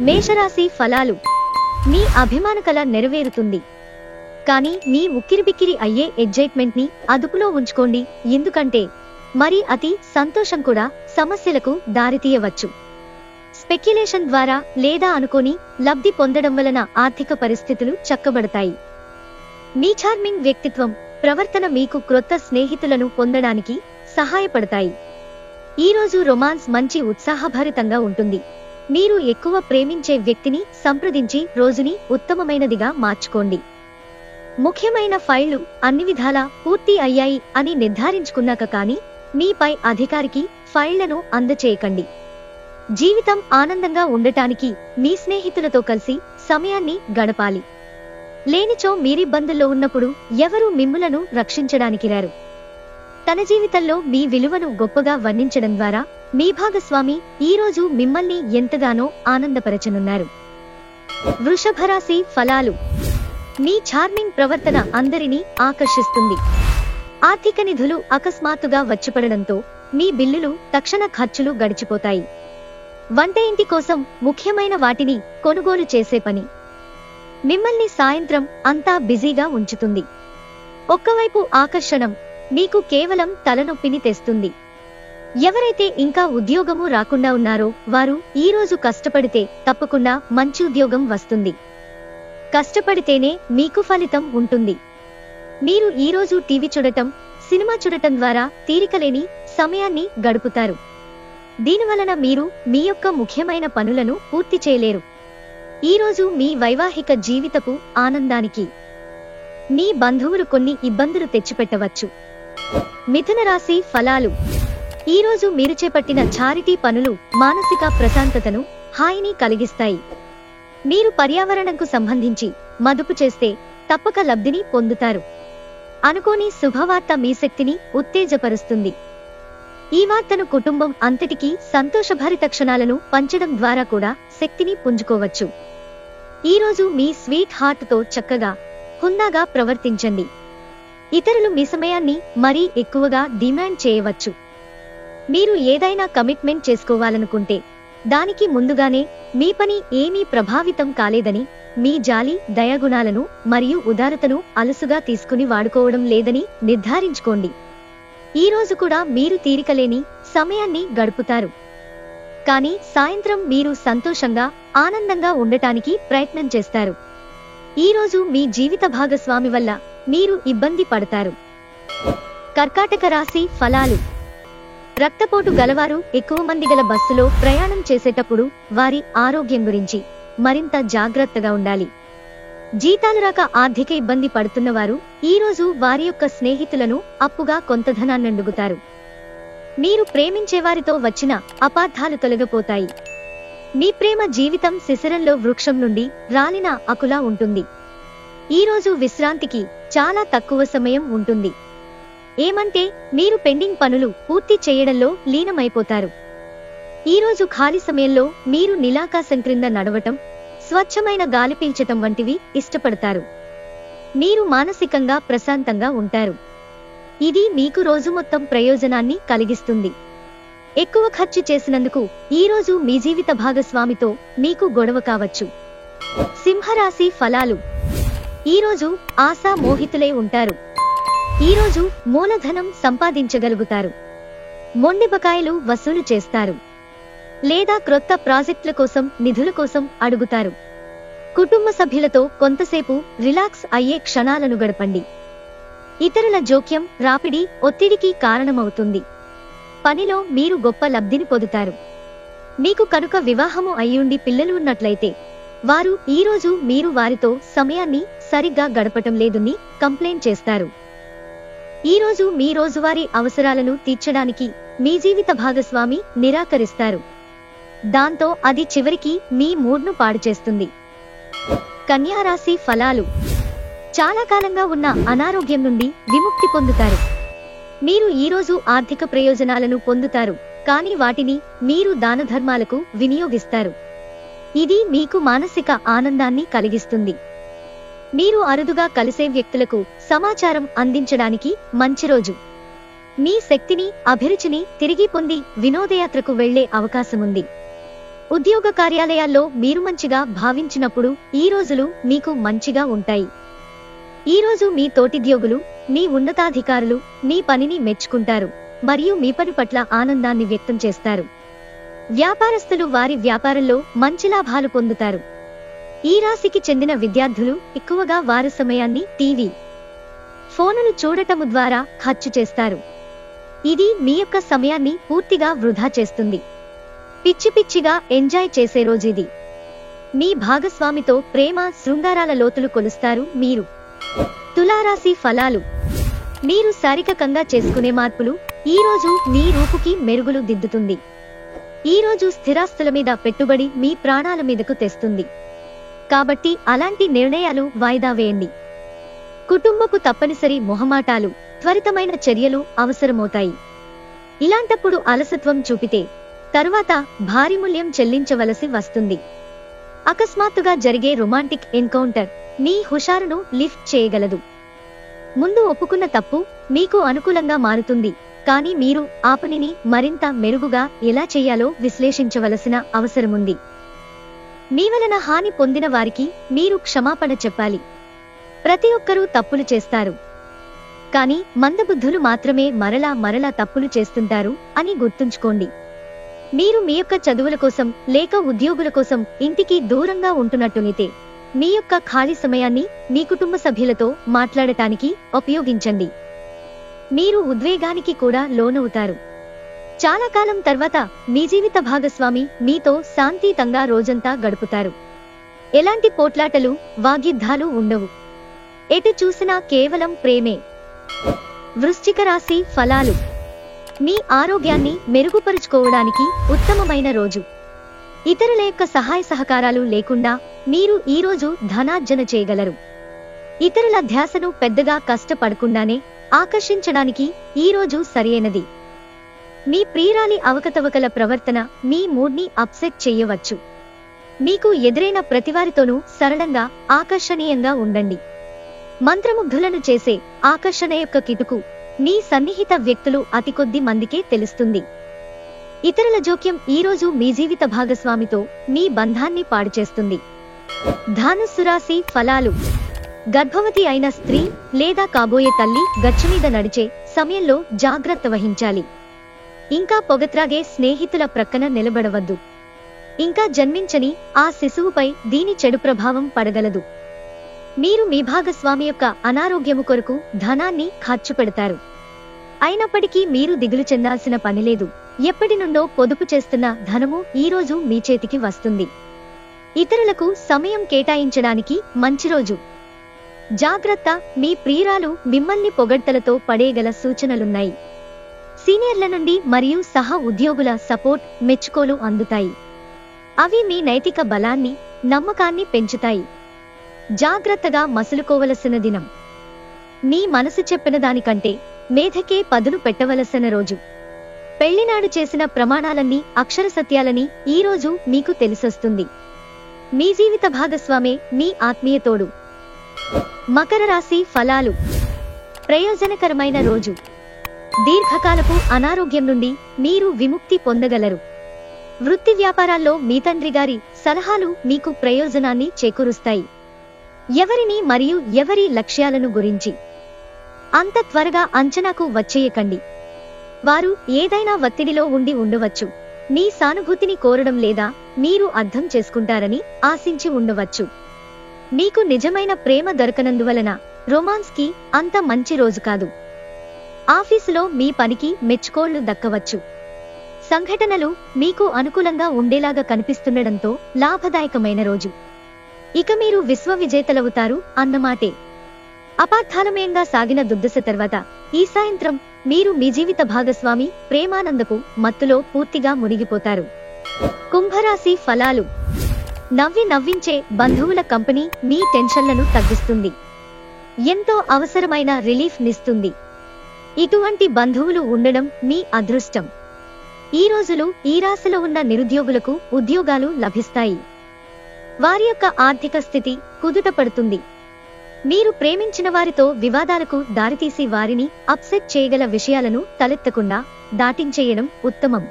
మేషరాశి ఫలాలు. మీ అభిమాన కల నెరవేరుతుంది. కానీ మీ ఉక్కిరిబిక్కిరి అయ్యే ఎగ్జైట్మెంట్ ని అదుపులో ఉంచుకోండి, ఎందుకంటే మరి అతి సంతోషం కూడా సమస్యలకు దారితీయవచ్చు. స్పెక్యులేషన్ ద్వారా లేదా అనుకోని లబ్ధి పొందడం వలన ఆర్థిక పరిస్థితులు చక్కబడతాయి. మీ చార్మింగ్ వ్యక్తిత్వం, ప్రవర్తన మీకు క్రొత్త స్నేహితులను పొందడానికి సహాయపడతాయి. ఈరోజు రొమాన్స్ మంచి ఉత్సాహభరితంగా ఉంటుంది. మీరు ఎక్కువ ప్రేమించే వ్యక్తిని సంప్రదించి రోజుని ఉత్తమమైనదిగా మార్చుకోండి. ముఖ్యమైన ఫైళ్లు అన్ని విధాలా పూర్తి అయ్యాయి అని నిర్ధారించుకున్నాక కానీ మీపై అధికారికి ఫైళ్లను అందచేయకండి. జీవితం ఆనందంగా ఉండటానికి మీ స్నేహితులతో కలిసి సమయాన్ని గడపాలి. లేనిచో మీరిబ్బందుల్లో ఉన్నప్పుడు ఎవరూ మిమ్ములను రక్షించడానికి రారు. తన జీవితంలో మీ విలువను గొప్పగా వర్ణించడం ద్వారా మీ భాగస్వామి ఈరోజు మిమ్మల్ని ఎంతగానో ఆనందపరచనున్నారు. వృషభరాశి ఫలాలు. మీ చార్మింగ్ ప్రవర్తన అందరినీ ఆకర్షిస్తుంది. ఆర్థిక నిధులు అకస్మాత్తుగా వచ్చిపడడంతో మీ బిల్లులు, తక్షణ ఖర్చులు గడిచిపోతాయి. వంట ఇంటి కోసం ముఖ్యమైన వాటిని కొనుగోలు చేసే పని మిమ్మల్ని సాయంత్రం అంతా బిజీగా ఉంచుతుంది. ఒక్కవైపు ఆకర్షణం మీకు కేవలం తలనొప్పిని తెస్తుంది. ఎవరైతే ఇంకా ఉద్యోగము రాకుండా ఉన్నారో వారు ఈరోజు కష్టపడితే తప్పకుండా మంచి ఉద్యోగం వస్తుంది. కష్టపడితేనే మీకు ఫలితం ఉంటుంది. మీరు ఈరోజు టీవీ చూడటం, సినిమా చూడటం ద్వారా తీరికలేని సమయాన్ని గడుపుతారు. దీనివలన మీరు మీ యొక్క ముఖ్యమైన పనులను పూర్తి చేయలేరు. ఈరోజు మీ వైవాహిక జీవితపు ఆనందానికి మీ బంధువులు కొన్ని ఇబ్బందులు తెచ్చిపెట్టవచ్చు. మిథున రాశి ఫలాలు. ఈరోజు మీరు చేపట్టిన చారిటీ పనులు మానసిక ప్రశాంతతను, హాయిని కలిగిస్తాయి. మీరు పర్యావరణంకు సంబంధించి మదుపు చేస్తే తప్పక లబ్ధిని పొందుతారు. అనుకోని శుభవార్త మీ శక్తిని ఉత్తేజపరుస్తుంది. ఈ వార్తను కుటుంబం అంతటికీ సంతోషభరిత క్షణాలను పంచడం ద్వారా కూడా శక్తిని పుంజుకోవచ్చు. ఈరోజు మీ స్వీట్ హార్ట్ తో చక్కగా, హుందాగా ప్రవర్తించండి. ఇతరులు మీ సమయాన్ని మరీ ఎక్కువగా డిమాండ్ చేయవచ్చు. మీరు ఏదైనా కమిట్మెంట్ చేసుకోవాలనుకుంటే దానికి ముందుగానే మీ పని ఏమీ ప్రభావితం కాలేదని, మీ జాలి, దయాగుణాలను మరియు ఉదారతను అలుసుగా తీసుకుని వాడుకోవడం లేదని నిర్ధారించుకోండి. ఈరోజు కూడా మీరు తీరికలేని సమయాన్ని గడుపుతారు. కానీ సాయంత్రం మీరు సంతోషంగా, ఆనందంగా ఉండటానికి ప్రయత్నం చేస్తారు. ఈరోజు మీ జీవిత భాగస్వామి వల్ల మీరు ఇబ్బంది పడతారు. కర్కాటక రాశి ఫలాలు. రక్తపోటు గలవారు ఎక్కువ మంది గల బస్సులో ప్రయాణం చేసేటప్పుడు వారి ఆరోగ్యం గురించి మరింత జాగ్రత్తగా ఉండాలి. జీతాలు రాక ఆర్థిక ఇబ్బంది పడుతున్నవారు ఈరోజు వారి యొక్క స్నేహితులను అప్పుగా కొంత ధనాన్నండుగుతారు. మీరు ప్రేమించేవారితో వచ్చిన అపార్థాలు తొలగిపోతాయి. మీ ప్రేమ జీవితం శిశిరంలో వృక్షం నుండి రాలిన ఆకులా ఉంటుంది. ఈరోజు విశ్రాంతికి చాలా తక్కువ సమయం ఉంటుంది. ఏమంటే మీరు పెండింగ్ పనులు పూర్తి చేయడంలో లీనమైపోతారు. ఈరోజు ఖాళీ సమయంలో మీరు నీలాకాశం క్రింద నడవటం, స్వచ్ఛమైన గాలి పీల్చటం వంటివి ఇష్టపడతారు. మీరు మానసికంగా ప్రశాంతంగా ఉంటారు. ఇది మీకు రోజు మొత్తం ప్రయోజనాన్ని కలిగిస్తుంది. ఎక్కువ ఖర్చు చేసినందుకు ఈరోజు మీ జీవిత భాగస్వామితో మీకు గొడవ కావచ్చు. సింహరాశి ఫలాలు. ఈరోజు ఆశా మోహితులై ఉంటారు. ఈరోజు మూలధనం సంపాదించగలుగుతారు. మొండి బకాయిలు వసూలు చేస్తారు. లేదా క్రొత్త ప్రాజెక్టుల కోసం నిధుల కోసం అడుగుతారు. కుటుంబ సభ్యులతో కొంతసేపు రిలాక్స్ అయ్యే క్షణాలను గడపండి. ఇతరుల జోక్యం, రాపిడి ఒత్తిడికి కారణమవుతుంది. పనిలో మీరు గొప్ప లబ్ధిని పొందుతారు. మీకు కనుక వివాహము అయ్యుండి పిల్లలు ఉన్నట్లయితే వారు ఈరోజు మీరు వారితో సమయాన్ని సరిగ్గా గడపటం లేదని కంప్లైంట్ చేస్తారు. ఈరోజు మీ రోజువారీ అవసరాలను తీర్చడానికి మీ జీవిత భాగస్వామి నిరాకరిస్తారు. దాంతో అది చివరికి మీ మూడ్ను పాడు చేస్తుంది. కన్యా రాశి ఫలాలు. చాలా కాలంగా ఉన్న అనారోగ్యం నుండి విముక్తి పొందుతారు. మీరు ఈరోజు ఆర్థిక ప్రయోజనాలను పొందుతారు, కానీ వాటిని మీరు దానధర్మాలకు వినియోగిస్తారు. ఇది మీకు మానసిక ఆనందాన్ని కలిగిస్తుంది. మీరు అరుదుగా కలిసే వ్యక్తులకు సమాచారం అందించడానికి మంచి రోజు. మీ శక్తిని అభిరుచిని తిరిగి పొంది వినోదయాత్రకు వెళ్లే అవకాశముంది. ఉద్యోగ కార్యాలయాల్లో మీరు మంచిగా భావించినప్పుడు ఈ రోజులు మీకు మంచిగా ఉంటాయి. ఈ రోజు మీ తోటిద్యోగులు, మీ ఉన్నతాధికారులు మీ పనిని మెచ్చుకుంటారు మరియు మీ పని పట్ల ఆనందాన్ని వ్యక్తం చేస్తారు. వ్యాపారస్తులు వారి వ్యాపారంలో మంచి లాభాలు పొందుతారు. ఈ రాశికి చెందిన విద్యార్థులు ఎక్కువగా వారి సమయాన్ని టీవీ, ఫోనులు చూడటము ద్వారా ఖర్చు చేస్తారు. ఇది మీ యొక్క సమయాన్ని పూర్తిగా వృధా చేస్తుంది. పిచ్చి పిచ్చిగా ఎంజాయ్ చేసే రోజుది. మీ భాగస్వామితో ప్రేమ శృంగారాల లోతులు కొలుస్తారు మీరు. తులారాశి ఫలాలు. మీరు శారీరకంగా చేసుకునే మార్పులు ఈ రోజు మీ రూపుకి మెరుగులు దిద్దుతుంది. ఈ రోజు స్థిరాస్తుల మీద పెట్టుబడి మీ ప్రాణాల మీదకు తెస్తుంది. కాబట్టి అలాంటి నిర్ణయాలు వాయిదా వేయండి. కుటుంబపు తప్పనిసరి మొహమాటాలు, త్వరితమైన చర్యలు అవసరమవుతాయి. ఇలాంటప్పుడు అలసత్వం చూపితే తరువాత భారీ మూల్యం చెల్లించవలసి వస్తుంది. అకస్మాత్తుగా జరిగే రొమాంటిక్ ఎన్కౌంటర్ మీ హుషారును లిఫ్ట్ చేయగలదు. ముందు ఒప్పుకున్న తప్పు మీకు అనుకూలంగా మారుతుంది, కానీ మీరు ఆ పనిని మరింత మెరుగుగా ఎలా చేయాలో విశ్లేషించవలసిన అవసరముంది. మీ వలన హాని పొందిన వారికి మీరు క్షమాపణ చెప్పాలి. ప్రతి ఒక్కరూ తప్పులు చేస్తారు, కానీ మందబుద్ధులు మాత్రమే మరలా తప్పులు చేస్తుంటారు అని గుర్తుంచుకోండి. మీరు మీ యొక్క చదువుల కోసం లేక ఉద్యోగుల కోసం ఇంటికి దూరంగా ఉంటున్నట్టునైతే మీ యొక్క ఖాళీ సమయాన్ని మీ కుటుంబ సభ్యులతో మాట్లాడటానికి ఉపయోగించండి. మీరు ఉద్వేగానికి కూడా లోనవుతారు. చాలా కాలం తర్వాత మీ జీవిత భాగస్వామి మీతో శాంతియుతంగా రోజంతా గడుపుతారు. ఎలాంటి పోట్లాటలు, వాగ్యుద్ధాలు ఉండవు. ఎటు చూసినా కేవలం ప్రేమే. వృశ్చిక రాశి ఫలాలు. మీ ఆరోగ్యాన్ని మెరుగుపరుచుకోవడానికి ఉత్తమమైన రోజు. ఇతరుల యొక్క సహాయ సహకారాలు లేకుండా మీరు ఈ రోజు ధనార్జన చేయగలరు. ఇతరుల ధ్యాసను పెద్దగా కష్టపడకుండానే ఆకర్షించడానికి ఈ రోజు సరియైనది. మీ ప్రియురాలి అవకతవకల ప్రవర్తన మీ మూడ్ని అప్సెట్ చేయవచ్చు. మీకు ఎదురైన ప్రతివారితోనూ సరళంగా ఆకర్షణీయంగా ఉండండి. మంత్రముగ్ధులను చేసే ఆకర్షణ యొక్క కిటుకు మీ సన్నిహిత వ్యక్తులు అతి కొద్ది మందికే తెలుస్తుంది. ఇతరుల జోక్యం ఈ రోజు మీ జీవిత భాగస్వామితో మీ బంధాన్ని పాడుచేస్తుంది. ధనుస్సు రాశి ఫలాలు. గర్భవతి అయిన స్త్రీ లేదా కాబోయే తల్లి గచ్చు మీద నడిచే సమయంలో జాగ్రత్త వహించాలి. ఇంకా పొగత్రాగే స్నేహితుల ప్రక్కన నిలబడవద్దు. ఇంకా జన్మించని ఆ శిశువుపై దీని చెడు ప్రభావం పడగలదు. మీరు మీ భాగస్వామి యొక్క అనారోగ్యము కొరకు ధనాన్ని ఖర్చు పెడతారు. అయినప్పటికీ మీరు దిగులు చెందాల్సిన పనిలేదు. ఎప్పటి నుండో పొదుపు చేస్తున్న ధనము ఈ రోజు మీ చేతికి వస్తుంది. ఇతరులకు సమయం కేటాయించడానికి మంచి రోజు. జాగ్రత్త, మీ ప్రియురాలు మిమ్మల్ని పొగడ్తలతో పడేయగల సూచనలున్నాయి. సీనియర్ల నుండి మరియు సహ ఉద్యోగుల సపోర్ట్, మెచ్చుకోలు అందుతాయి. అవి మీ నైతిక బలాన్ని, నమ్మకాన్ని పెంచుతాయి. జాగ్రత్తగా మసులుకోవలసిన దినం. మీ మనసు చెప్పిన దానికంటే మేధకే పదును పెట్టవలసిన రోజు. పెళ్లినాడు చేసిన ప్రమాణాలన్నీ అక్షర సత్యాలని ఈ రోజు మీకు తెలిసొస్తుంది. మీ జీవిత భాగస్వామే మీ ఆత్మీయ తోడు. మకర రాశి ఫలాలు. ప్రయోజనకరమైన రోజు. దీర్ఘకాలపు అనారోగ్యం నుండి మీరు విముక్తి పొందగలరు. వృత్తి వ్యాపారాల్లో మీ తండ్రి గారి సలహాలు మీకు ప్రయోజనాన్ని చేకూరుస్తాయి. ఎవరిని మరియు ఎవరి లక్ష్యాలను గురించి అంత త్వరగా అంచనాకు వచ్చేయకండి. వారు ఏదైనా ఒత్తిడిలో ఉండి ఉండవచ్చు. మీ సానుభూతిని కోరడం లేదా మీరు అర్థం చేసుకుంటారని ఆశించి ఉండవచ్చు. మీకు నిజమైన ప్రేమ దొరకనందువలన రొమాన్స్ కి అంత మంచి రోజు కాదు. ఆఫీసులో మీ పనికి మెచ్చుకోళ్లు దక్కవచ్చు. సంఘటనలు మీకు అనుకూలంగా ఉండేలాగా కనిపిస్తుండడంతో లాభదాయకమైన రోజు. ఇక మీరు విశ్వవిజేతలవుతారు అన్నమాటే. అపార్థాలమయంగా సాగిన దుర్దశ తర్వాత ఈ సాయంత్రం మీరు మీ జీవిత భాగస్వామి ప్రేమానందపు మత్తులో పూర్తిగా మునిగిపోతారు. కుంభరాశి ఫలాలు. నవ్వించే బంధువుల కంపెనీ మీ టెన్షన్లను తగ్గిస్తుంది. ఎంతో అవసరమైన రిలీఫ్ నిస్తుంది. ఇటువంటి బంధువులు ఉండడం మీ అదృష్టం. ఈ రోజులు ఈ రాశిలో ఉన్న నిరుద్యోగులకు ఉద్యోగాలు లభిస్తాయి. వారి యొక్క ఆర్థిక స్థితి కుదుటపడుతుంది. మీరు ప్రేమించిన వారితో వివాదాలకు దారితీసి వారిని అప్సెట్ చేయగల విషయాలను తలెత్తకుండా దాటించేయడం ఉత్తమం.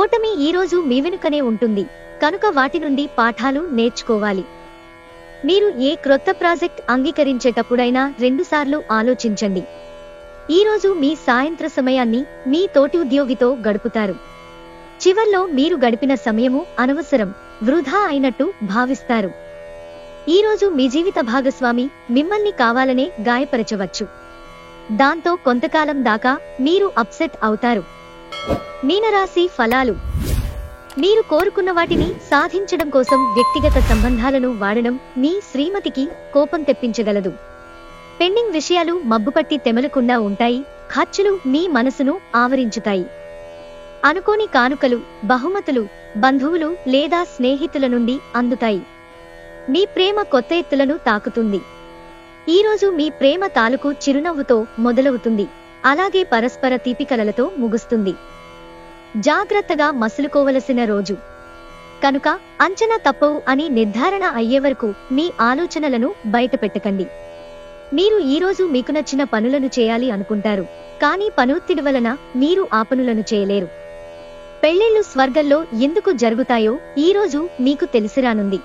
ఓటమి ఈరోజు మీ వెనుకనే ఉంటుంది కనుక వాటి నుండి పాఠాలు నేర్చుకోవాలి. మీరు ఏ క్రొత్త ప్రాజెక్ట్ అంగీకరించేటప్పుడైనా 2 సార్లు ఆలోచించండి. ఈరోజు మీ సాయంత్ర సమయాన్ని మీ తోటి ఉద్యోగితో గడుపుతారు. చివర్లో మీరు గడిపిన సమయము అనవసరం, వృధా అయినట్టు భావిస్తారు. ఈరోజు మీ జీవిత భాగస్వామి మిమ్మల్ని కావాలనే గాయపరచవచ్చు. దాంతో కొంతకాలం దాకా మీరు అప్సెట్ అవుతారు. మీనరాశి ఫలాలు. మీరు కోరుకున్న వాటిని సాధించడం కోసం వ్యక్తిగత సంబంధాలను వాడడం మీ శ్రీమతికి కోపం తెప్పించగలదు. పెండింగ్ విషయాలు మబ్బుపట్టి తెమలకుండా ఉంటాయి. ఖర్చులు మీ మనసును ఆవరించుతాయి. అనుకోని కానుకలు, బహుమతులు బంధువులు లేదా స్నేహితుల నుండి అందుతాయి. మీ ప్రేమ కొత్త ఎత్తులను తాకుతుంది. ఈరోజు మీ ప్రేమ తాలూకు చిరునవ్వుతో మొదలవుతుంది, అలాగే పరస్పర తీపికలలతో ముగుస్తుంది. జాగ్రత్తగా మసులుకోవలసిన రోజు కనుక అంచనా తప్పవు అని నిర్ధారణ అయ్యే వరకు మీ ఆలోచనలను బయటపెట్టకండి. మీరు ఈరోజు మీకు నచ్చిన పనులను చేయాలి అనుకుంటారు, కానీ పనొత్తిడి వలన మీరు ఆ పనులను చేయలేరు. పెళ్లిళ్లు స్వర్గంలో ఎందుకు జరుగుతాయో ఈరోజు మీకు తెలిసిరానుంది.